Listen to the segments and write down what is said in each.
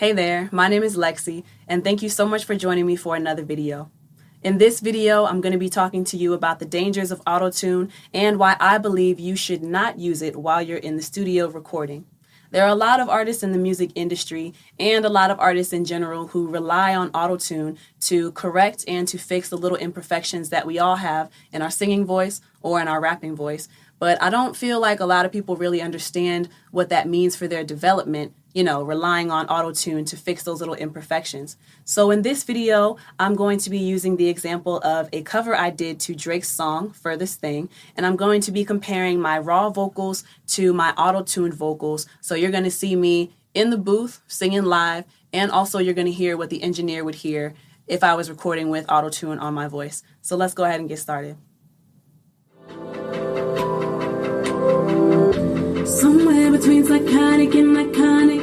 Hey there, my name is LexC, and thank you so much for joining me for another video. In this video, I'm going to be talking to you about the dangers of auto-tune and why I believe you should not use it while you're in the studio recording. There are a lot of artists in the music industry and a lot of artists in general who rely on auto-tune to correct and to fix the little imperfections that we all have in our singing voice or in our rapping voice. But I don't feel like a lot of people really understand what that means for their development, relying on auto-tune to fix those little imperfections. So in this video, I'm going to be using the example of a cover I did to Drake's song, Furthest, and I'm going to be comparing my raw vocals to my auto-tuned vocals. So you're going to see me in the booth singing live, and also you're going to hear what the engineer would hear if I was recording with auto-tune on my voice. So let's go ahead and get started. Somewhere between psychotic and iconic.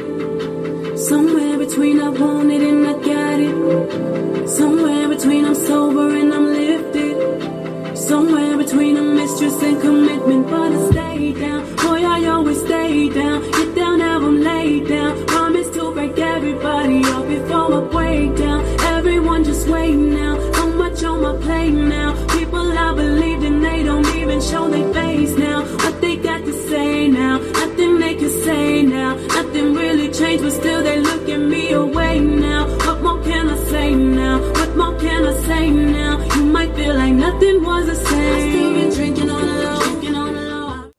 Somewhere between I want it and I got it. Somewhere between I'm sober and I'm lifted. Somewhere between a mistress and commitment, but I stay down. Boy, I always stay down. Get down, have them laid down. Promise to break everybody up before I break down. Everyone just wait now. So much on my plate now. People I believed in, they don't even show their face now. What they got to say now? Nothing they can say now. Nothing really changed, but still they look at me away now. What more can I say now? What more can I say now? You might feel like nothing was the same. I still been drinking on the low, drinking on the low.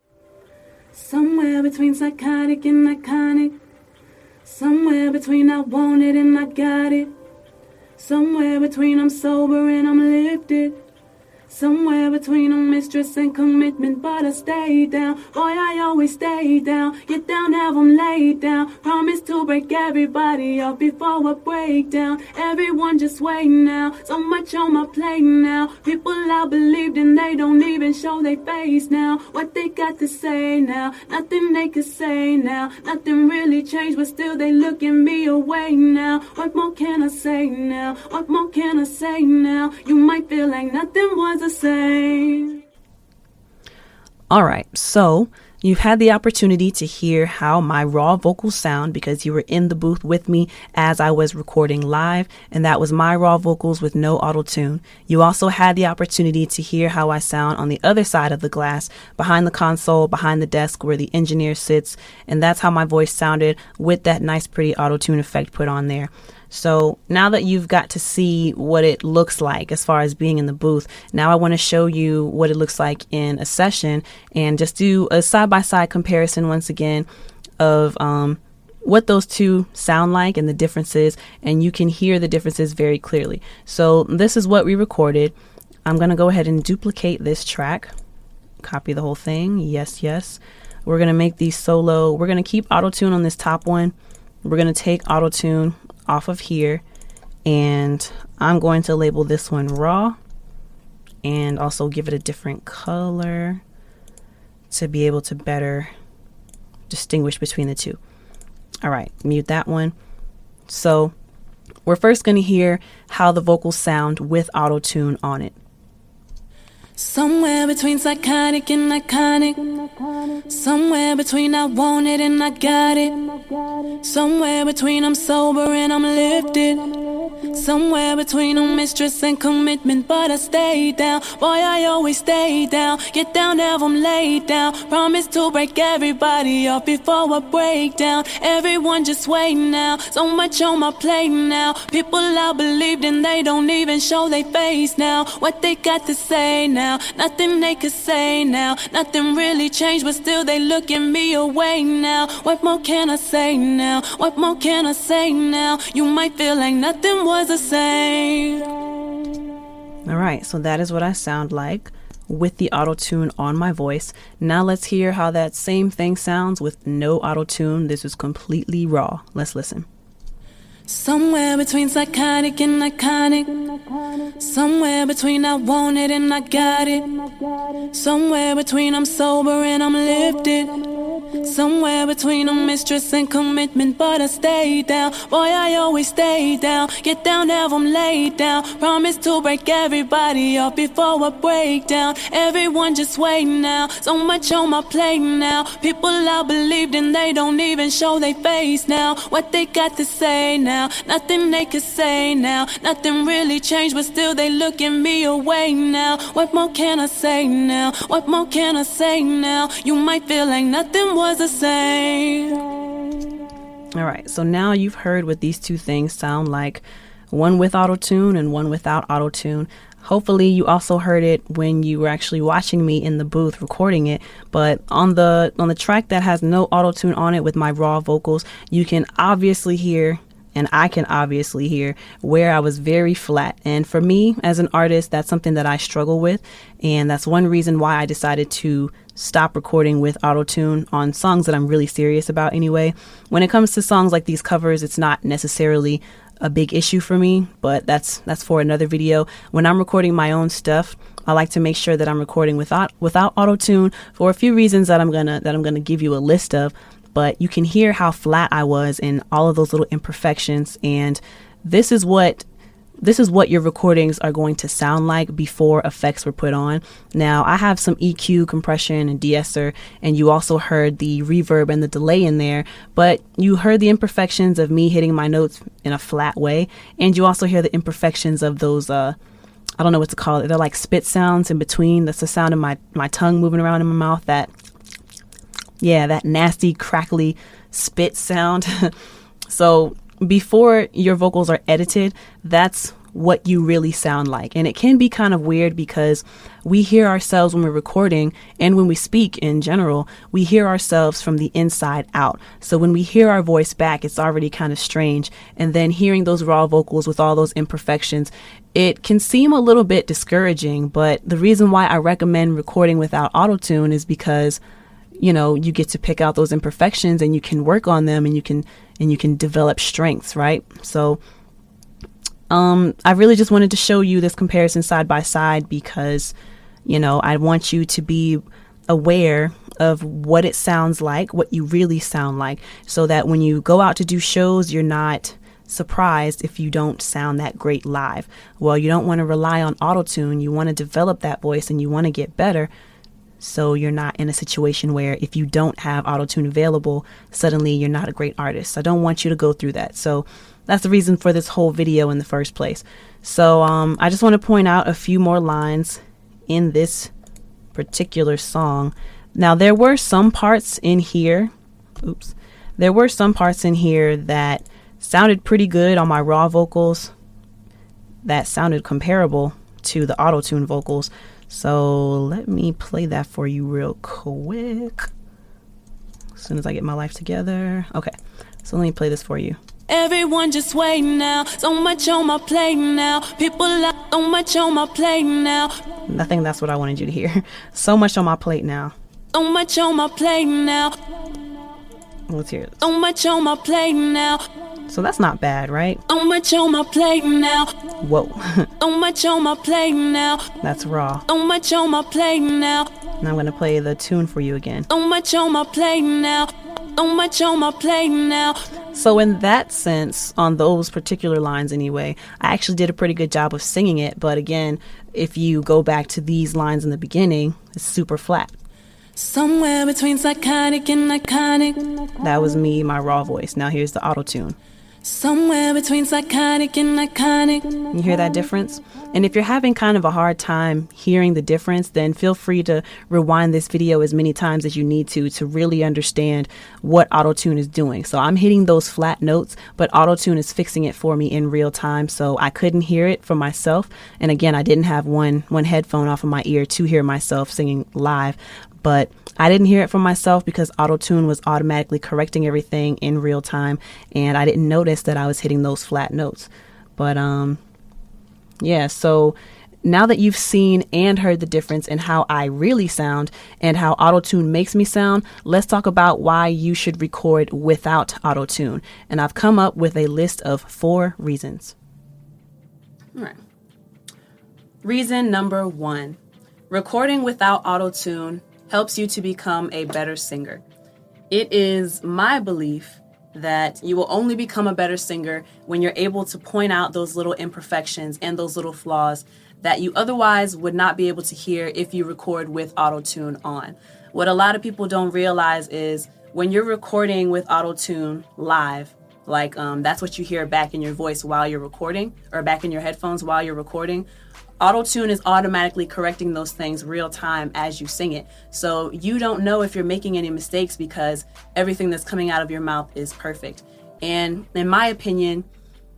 Somewhere between psychotic and iconic. Somewhere between I want it and I got it. Somewhere between I'm sober and I'm lifted. Somewhere between a mistress and commitment, but I stay down. Boy, I always stay down. Get down, have them laid down. Promise to break everybody up before I break down. Everyone just wait now. So much on my plate now. People I believed in, they don't even show their face now. What they got to say now? Nothing they can say now. Nothing really changed, but still they looking me away now. What more can I say now? What more can I say now? You might feel like nothing was the same. All right, so you've had the opportunity to hear how my raw vocals sound because you were in the booth with me as I was recording live, and that was my raw vocals with no auto-tune. You also had the opportunity to hear how I sound on the other side of the glass, behind the console, behind the desk where the engineer sits, and that's how my voice sounded with that nice pretty auto-tune effect put on there. So now that you've got to see what it looks like as far as being in the booth, now I want to show you what it looks like in a session and just do a side-by-side comparison once again of what those two sound like and the differences, and you can hear the differences very clearly. So this is what we recorded. I'm going to go ahead and duplicate this track, copy the whole thing. Yes, yes. We're going to make these solo. We're going to keep auto-tune on this top one. We're going to take auto-tune off of here, and I'm going to label this one raw and also give it a different color to be able to better distinguish between the two. All right, mute that one. So we're first going to hear how the vocals sound with auto-tune on it. Somewhere between psychotic and iconic. Somewhere between I want it and I got it. Somewhere between I'm sober and I'm lifted. Somewhere between a mistress and commitment, but I stay down. Boy, I always stay down. Get down, have them laid down. Promise to break everybody up before I break down. Everyone just wait now. So much on my plate now. People I believed in, they don't even show their face now. What they got to say now? Nothing they could say now. Nothing really changed, but still they looking me away now. What more can I say now? What more can I say now? You might feel like nothing was the same. All right, so that is what I sound like with the auto-tune on my voice. Now let's hear how that same thing sounds with no auto-tune. This is completely raw. Let's listen. Somewhere between psychotic and iconic. Somewhere between I want it and I got it. Somewhere between I'm sober and I'm lifted. Somewhere between a mistress and commitment, but I stay down. Boy, I always stay down. Get down, have 'em laid down. Promise to break everybody up before I break down. Everyone just wait now. So much on my plate now. People I believed in, they don't even show their face now. What they got to say now? Nothing they could say now. Nothing really changed, but still they looking me away now. What more can I say now? What more can I say now? You might feel like nothing was the same. All right, so now you've heard what these two things sound like, one with auto-tune and one without auto-tune. Hopefully you also heard it when you were actually watching me in the booth recording it, but on the track that has no auto-tune on it with my raw vocals, you can obviously hear, and I can obviously hear, where I was very flat. And for me as an artist, that's something that I struggle with, and that's one reason why I decided to stop recording with auto-tune on songs that I'm really serious about anyway. When it comes to songs like these covers, it's not necessarily a big issue for me, but that's for another video. When I'm recording my own stuff, I like to make sure that I'm recording without auto-tune for a few reasons that I'm gonna give you a list of. But you can hear how flat I was in all of those little imperfections, and this is what your recordings are going to sound like before effects were put on. Now, I have some EQ, compression, and de-esser, and you also heard the reverb and the delay in there, but you heard the imperfections of me hitting my notes in a flat way, and you also hear the imperfections of those, I don't know what to call it, they're like spit sounds in between. That's the sound of my tongue moving around in my mouth, that nasty, crackly spit sound. So before your vocals are edited, that's what you really sound like. And it can be kind of weird because we hear ourselves when we're recording, and when we speak in general, we hear ourselves from the inside out. So when we hear our voice back, it's already kind of strange. And then hearing those raw vocals with all those imperfections, it can seem a little bit discouraging. But the reason why I recommend recording without auto-tune is because, you know, you get to pick out those imperfections and you can work on them, and you can develop strengths, right? So I really just wanted to show you this comparison side by side because, you know, I want you to be aware of what it sounds like, what you really sound like, so that when you go out to do shows, you're not surprised if you don't sound that great live. Well, you don't want to rely on auto-tune. You want to develop that voice and you want to get better. So you're not in a situation where if you don't have auto-tune available, suddenly you're not a great artist. I don't want you to go through that. So that's the reason for this whole video in the first place. So I just want to point out a few more lines in this particular song. Now, there were some parts in here. There were some parts in here that sounded pretty good on my raw vocals, that sounded comparable to the auto-tune vocals. So let me play that for you real quick as soon as I get my life together. Okay, so let me play this for you. Everyone just wait now. So much on my plate now. People are so much on my plate now. I think that's what I wanted you to hear. So much on my plate now. So much on my plate now. Let's hear it. So much on my plate now. So that's not bad, right? So much on my plate now. Whoa. So much on my plate now. That's raw. So much on my plate now. And I'm going to play the tune for you again. So much on my plate now. So much on my plate now. So in that sense, on those particular lines anyway, I actually did a pretty good job of singing it. But again, if you go back to these lines in the beginning, it's super flat. Somewhere between psychotic and iconic. That was me, my raw voice. Now here's the auto-tune. Somewhere between psychotic and iconic. You hear that difference? And if you're having kind of a hard time hearing the difference, then feel free to rewind this video as many times as you need to really understand what auto-tune is doing. So I'm hitting those flat notes, but auto-tune is fixing it for me in real time. So I couldn't hear it for myself. And again, I didn't have one headphone off of my ear to hear myself singing live. But I didn't hear it from myself because auto-tune was automatically correcting everything in real time, and I didn't notice that I was hitting those flat notes. But yeah, so now that you've seen and heard the difference in how I really sound and how auto-tune makes me sound, let's talk about why you should record without auto-tune. And I've come up with a list of 4 reasons. All right. Reason number 1, recording without auto-tune helps you to become a better singer. It is my belief that you will only become a better singer when you're able to point out those little imperfections and those little flaws that you otherwise would not be able to hear if you record with auto-tune on. What a lot of people don't realize is when you're recording with auto-tune live, like that's what you hear back in your voice while you're recording, or back in your headphones while you're recording, auto-tune is automatically correcting those things real time as you sing it. So you don't know if you're making any mistakes because everything that's coming out of your mouth is perfect. And in my opinion,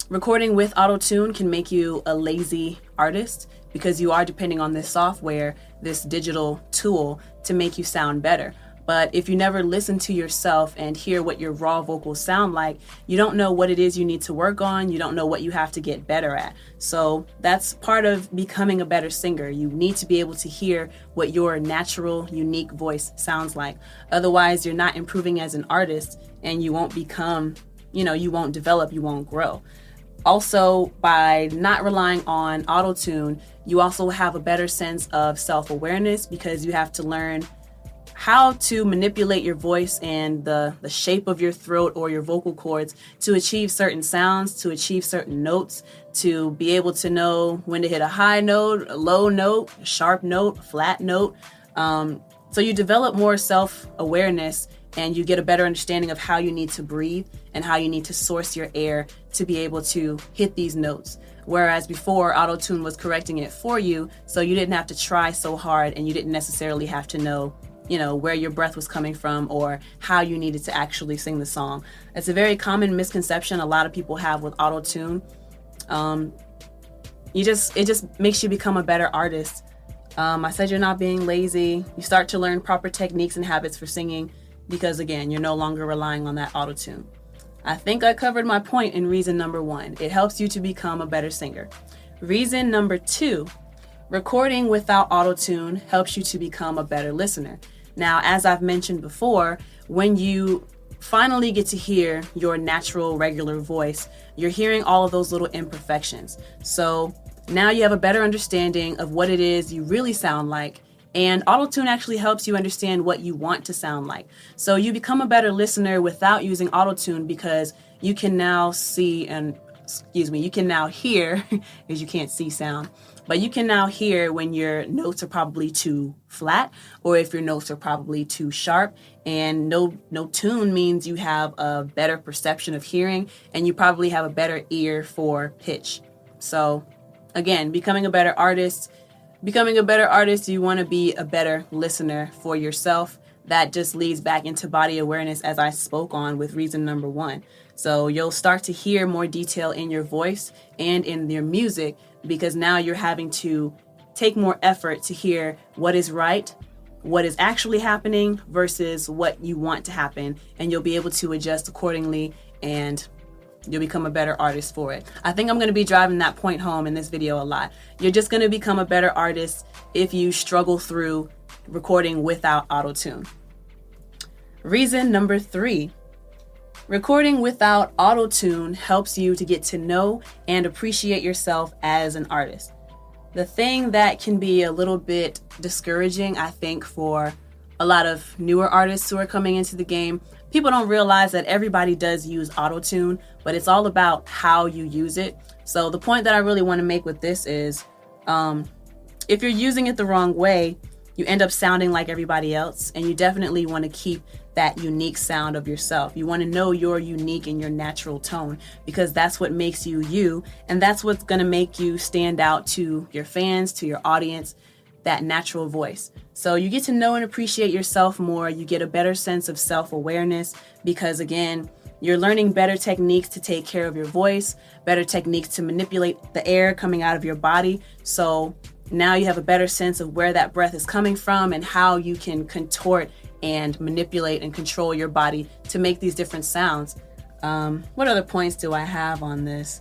recording with auto-tune can make you a lazy artist because you are depending on this software, this digital tool, to make you sound better. But if you never listen to yourself and hear what your raw vocals sound like, you don't know what it is you need to work on. You don't know what you have to get better at. So that's part of becoming a better singer. You need to be able to hear what your natural, unique voice sounds like. Otherwise, you're not improving as an artist and you won't become, you won't develop, you won't grow. Also, by not relying on auto-tune, you also have a better sense of self-awareness because you have to learn how to manipulate your voice and the shape of your throat or your vocal cords to achieve certain sounds, to achieve certain notes, to be able to know when to hit a high note, a low note, a sharp note, a flat note. So you develop more self-awareness and you get a better understanding of how you need to breathe and how you need to source your air to be able to hit these notes. Whereas before, auto-tune was correcting it for you, so you didn't have to try so hard and you didn't necessarily have to know where your breath was coming from or how you needed to actually sing the song. It's a very common misconception a lot of people have with auto-tune. It just makes you become a better artist. I said you're not being lazy. You start to learn proper techniques and habits for singing because, again, you're no longer relying on that auto-tune. I think I covered my point in reason number 1. It helps you to become a better singer. Reason number 2, recording without auto-tune helps you to become a better listener. Now, as I've mentioned before, when you finally get to hear your natural, regular voice, you're hearing all of those little imperfections. So now you have a better understanding of what it is you really sound like, and auto-tune actually helps you understand what you want to sound like. So you become a better listener without using auto-tune because you can now you can now hear, because you can't see sound, but you can now hear when your notes are probably too flat or if your notes are probably too sharp. And no tune means you have a better perception of hearing and you probably have a better ear for pitch. So again, becoming a better artist, you want to be a better listener for yourself. That just leads back into body awareness, as I spoke on with reason number 1. So you'll start to hear more detail in your voice and in your music because now you're having to take more effort to hear what is right, what is actually happening versus what you want to happen. And you'll be able to adjust accordingly and you'll become a better artist for it. I think I'm going to be driving that point home in this video a lot. You're just going to become a better artist if you struggle through recording without auto-tune. Reason number 3, recording without auto-tune helps you to get to know and appreciate yourself as an artist. The thing that can be a little bit discouraging, I think, for a lot of newer artists who are coming into the game, people don't realize that everybody does use auto-tune, but it's all about how you use it. So the point that I really want to make with this is, if you're using it the wrong way, you end up sounding like everybody else, and you definitely want to keep that unique sound of yourself. You want to know your unique and your natural tone because that's what makes you you, and that's what's going to make you stand out to your fans, to your audience, that natural voice. So you get to know and appreciate yourself more. You get a better sense of self-awareness because, again, you're learning better techniques to take care of your voice, better techniques to manipulate the air coming out of your body. So now you have a better sense of where that breath is coming from and how you can contort and manipulate and control your body to make these different sounds. What other points do I have on this?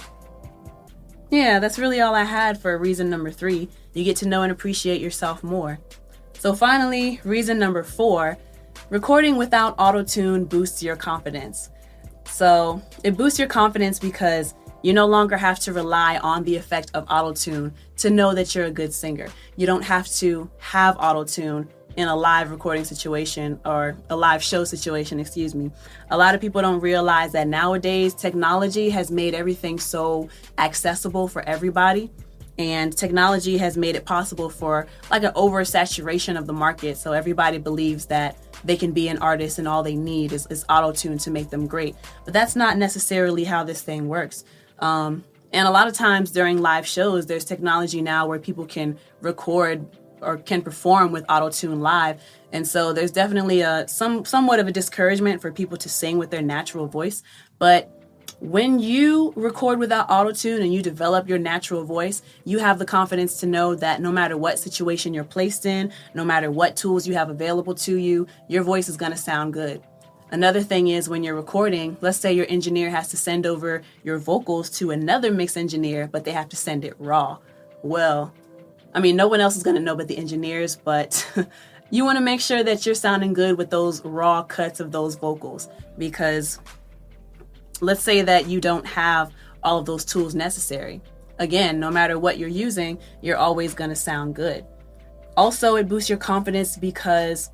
Yeah, that's really all I had for reason number 3. You get to know and appreciate yourself more. So finally, reason number 4, recording without auto-tune boosts your confidence. So it boosts your confidence because you no longer have to rely on the effect of auto-tune to know that you're a good singer. You don't have to have auto-tune in a live recording situation or a live show situation, excuse me. A lot of people don't realize that nowadays technology has made everything so accessible for everybody. And technology has made it possible for like an oversaturation of the market. So everybody believes that they can be an artist and all they need is auto-tune to make them great. But that's not necessarily how this thing works. And a lot of times during live shows, there's technology now where people can record or can perform with auto-tune live. And so there's definitely somewhat of a discouragement for people to sing with their natural voice. But when you record without auto-tune and you develop your natural voice, you have the confidence to know that no matter what situation you're placed in, no matter what tools you have available to you, your voice is going to sound good. Another thing is when you're recording, let's say your engineer has to send over your vocals to another mix engineer, but they have to send it raw. Well, I mean, no one else is going to know but the engineers, but you want to make sure that you're sounding good with those raw cuts of those vocals, because let's say that you don't have all of those tools necessary. Again, no matter what you're using, you're always going to sound good. Also, it boosts your confidence because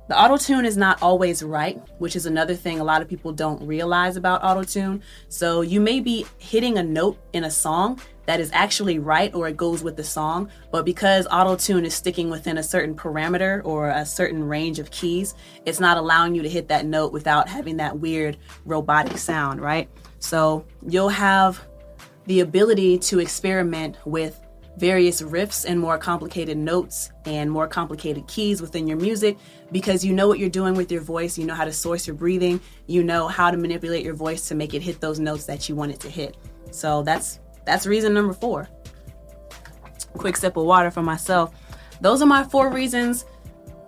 the auto-tune is not always right, which is another thing a lot of people don't realize about auto-tune. So you may be hitting a note in a song that is actually right or it goes with the song, but because auto-tune is sticking within a certain parameter or a certain range of keys, it's not allowing you to hit that note without having that weird robotic sound, right? So you'll have the ability to experiment with various riffs and more complicated notes and more complicated keys within your music because you know what you're doing with your voice, you know how to source your breathing, you know how to manipulate your voice to make it hit those notes that you want it to hit. So that's reason number 4. Quick sip of water for myself. Those are my 4 reasons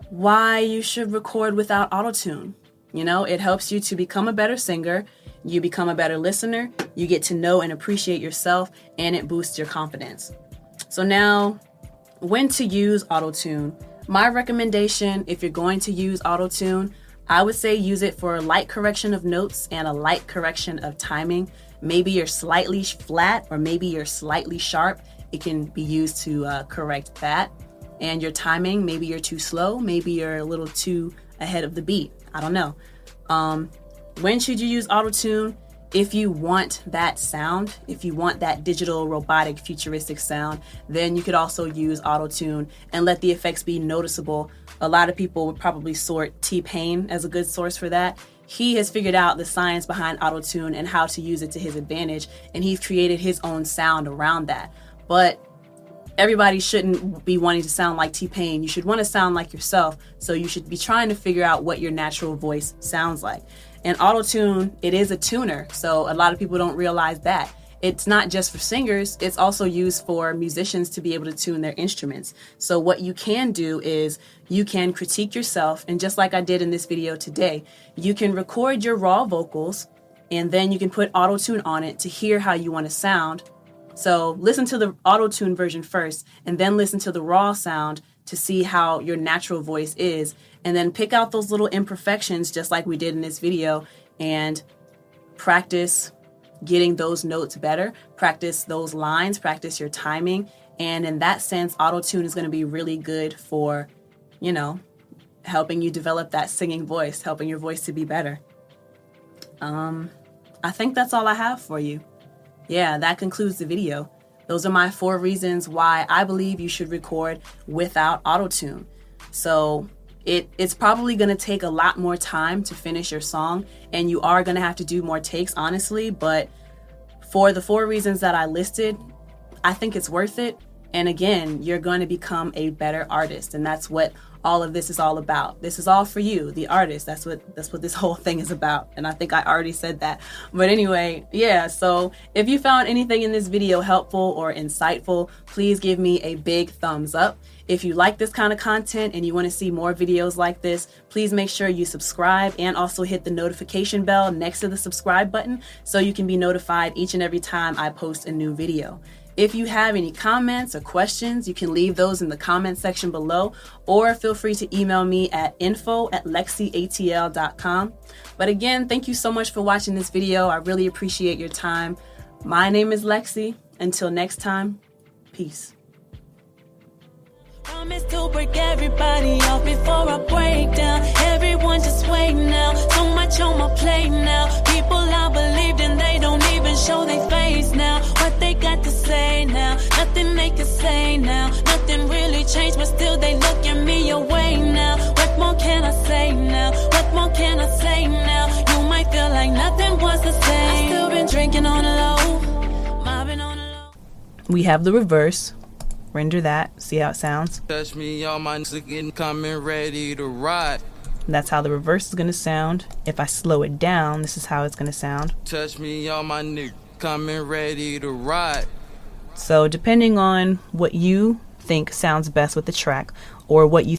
why you should record without auto-tune. You know, it helps you to become a better singer, you become a better listener, you get to know and appreciate yourself, and it boosts your confidence. So now, when to use auto-tune? My recommendation, if you're going to use auto-tune, I would say use it for a light correction of notes and a light correction of timing. Maybe you're slightly flat or maybe you're slightly sharp. It can be used to correct that. And your timing, maybe you're too slow, maybe you're a little too ahead of the beat. I don't know. When should you use auto-tune? If you want that sound, if you want that digital, robotic, futuristic sound, then you could also use auto-tune and let the effects be noticeable. A lot of people would probably sort T-Pain as a good source for that. He has figured out the science behind auto-tune and how to use it to his advantage, and he's created his own sound around that. But everybody shouldn't be wanting to sound like T-Pain. You should want to sound like yourself, so you should be trying to figure out what your natural voice sounds like. And auto-tune, it is a tuner, so a lot of people don't realize that. It's not just for singers, it's also used for musicians to be able to tune their instruments. So what you can do is you can critique yourself, and just like I did in this video today, you can record your raw vocals, and then you can put auto-tune on it to hear how you want to sound. So listen to the auto-tune version first, and then listen to the raw sound to see how your natural voice is, and then pick out those little imperfections just like we did in this video and practice getting those notes better, practice those lines, practice your timing, and in that sense, auto-tune is going to be really good for, you know, helping you develop that singing voice, helping your voice to be better. I think that's all I have for you. Yeah, that concludes the video. Those are my 4 reasons why I believe you should record without auto-tune. So it's probably going to take a lot more time to finish your song, and you are going to have to do more takes, honestly, but for the 4 reasons that I listed, I think it's worth it. And again, you're going to become a better artist, and that's what all of this is all about. This is all for you, the artist. That's what this whole thing is about. And I think I already said that. But anyway, yeah, so if you found anything in this video helpful or insightful, please give me a big thumbs up. If you like this kind of content and you want to see more videos like this, please make sure you subscribe and also hit the notification bell next to the subscribe button so you can be notified each and every time I post a new video. If you have any comments or questions, you can leave those in the comment section below, or feel free to email me at info@lexcatl.com. But again, thank you so much for watching this video. I really appreciate your time. My name is LexC. Until next time, peace. Promise to break everybody off before I break down. Everyone just wait now. So much on my plate now. People I believed in, they don't even show their face now. What they got to say now? Nothing they can say now. Nothing really changed, but still they look at me away now. What more can I say now? What more can I say now? You might feel like nothing was the same. I still been drinking on the low, mobbing on the low. We have the reverse. Render that. See how it sounds. Touch me on my nigga coming ready to ride. That's how the reverse is going to sound. If I slow it down, this is how it's going to sound. Touch me on my nigga coming ready to ride. So depending on what you think sounds best with the track, or what you